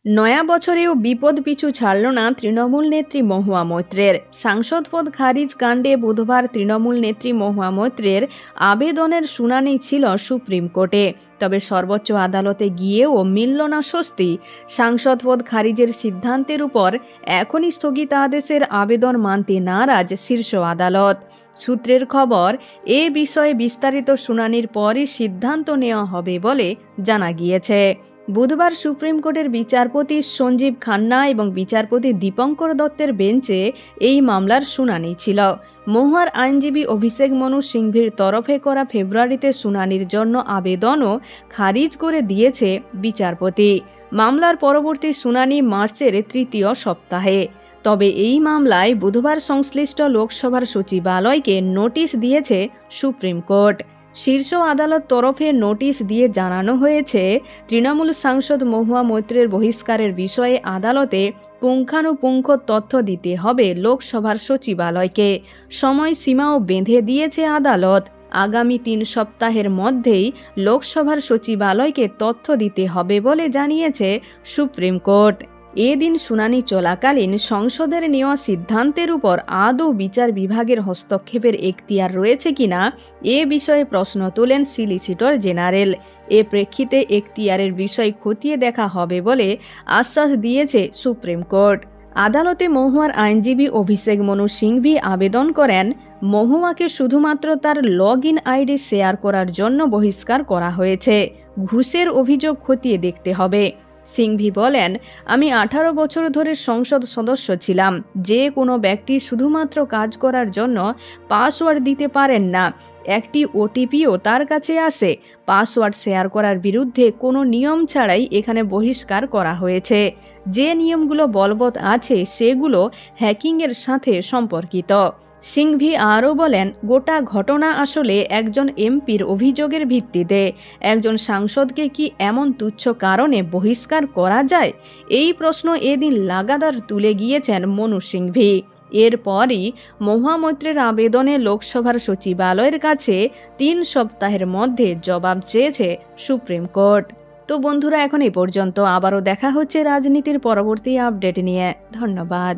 নয়া বছরেও বিপদ পিছু ছাড়ল না তৃণমূল নেত্রী মহুয়া মৈত্রের। সাংসদ পদ খারিজ কাণ্ডে বুধবার তৃণমূল নেত্রী মহুয়া মৈত্রের আবেদনের শুনানি ছিল সুপ্রিম কোর্টে। তবে সর্বোচ্চ আদালতে গিয়েও মিলল না স্বস্তি। সাংসদ পদ খারিজের সিদ্ধান্তের উপর এখনই স্থগিতাদেশের আবেদন মানতে নারাজ শীর্ষ আদালত। সূত্রের খবর, এ বিষয়ে বিস্তারিত শুনানির পরই সিদ্ধান্ত নেওয়া হবে বলে জানা গিয়েছে। বুধবার সুপ্রিম কোর্টের বিচারপতি সঞ্জীব খান্না এবং বিচারপতি দীপঙ্কর দত্তের বেঞ্চে এই মামলার শুনানি ছিল। মহুয়ার আইনজীবী অভিষেক মনু সিংভির তরফে করা ফেব্রুয়ারিতে শুনানির জন্য আবেদনও খারিজ করে দিয়েছে বিচারপতি। মামলার পরবর্তী শুনানি মার্চের তৃতীয় সপ্তাহে। তবে এই মামলায় বুধবার সংশ্লিষ্ট লোকসভার সচিবালয়কে নোটিশ দিয়েছে সুপ্রিম কোর্ট। শীর্ষ আদালত তরফে নোটিশ দিয়ে জানানো হয়েছে, তৃণমূল সাংসদ মহুয়া মৈত্রের বহিষ্কারের বিষয়ে আদালতে পুঙ্খানুপুঙ্খ তথ্য দিতে হবে লোকসভার সচিবালয়কে। সময়সীমাও বেঁধে দিয়েছে আদালত। আগামী 3 সপ্তাহের মধ্যেই লোকসভার সচিবালয়কে তথ্য দিতে হবে বলে জানিয়েছে সুপ্রিম কোর্ট। এদিন শুনানি চলাকালীন সংসদের নেওয়া সিদ্ধান্তের উপর আদৌ বিচার বিভাগের হস্তক্ষেপের এখতিয়ার রয়েছে কিনা এ বিষয়ে প্রশ্ন তোলেন সলিসিটর জেনারেল। এ প্রেক্ষিতে এখতিয়ারের বিষয় খতিয়ে দেখা হবে বলে আশ্বাস দিয়েছে সুপ্রিম কোর্ট। আদালতে মহুয়ার আইনজীবী অভিষেক মনু সিংভি আবেদন করেন, মহুয়াকে শুধুমাত্র তার লগ-ইন আইডি শেয়ার করার জন্য বহিষ্কার করা হয়েছে। ঘুষের অভিযোগ খতিয়ে দেখতে হবে। সিংভি বলেন, আমি 18 বছর ধরে সংসদ সদস্য ছিলাম। যে কোনো ব্যক্তি শুধুমাত্র কাজ করার জন্য পাসওয়ার্ড দিতে পারেন না। একটি ওটিপিও তার কাছে আসে। পাসওয়ার্ড শেয়ার করার বিরুদ্ধে কোনো নিয়ম ছাড়াই এখানে বহিষ্কার করা হয়েছে। যে নিয়মগুলো বলবৎ আছে সেগুলো হ্যাকিংয়ের সাথে সম্পর্কিত। সিংভি আরও বলেন, গোটা ঘটনা আসলে একজন এমপির অভিযোগের ভিত্তিতে। একজন সাংসদকে কি এমন তুচ্ছ কারণে বহিষ্কার করা যায়? এই প্রশ্ন এদিন লাগাতার তুলে গিয়েছেন মনু সিংভি। এরপরই মহুয়া মৈত্রের আবেদনে লোকসভার সচিবালয়ের কাছে 3 সপ্তাহের মধ্যে জবাব চেয়েছে সুপ্রিম কোর্ট। তো বন্ধুরা, এখন এই পর্যন্ত। আবারও দেখা হচ্ছে রাজনীতির পরবর্তী আপডেট নিয়ে। ধন্যবাদ।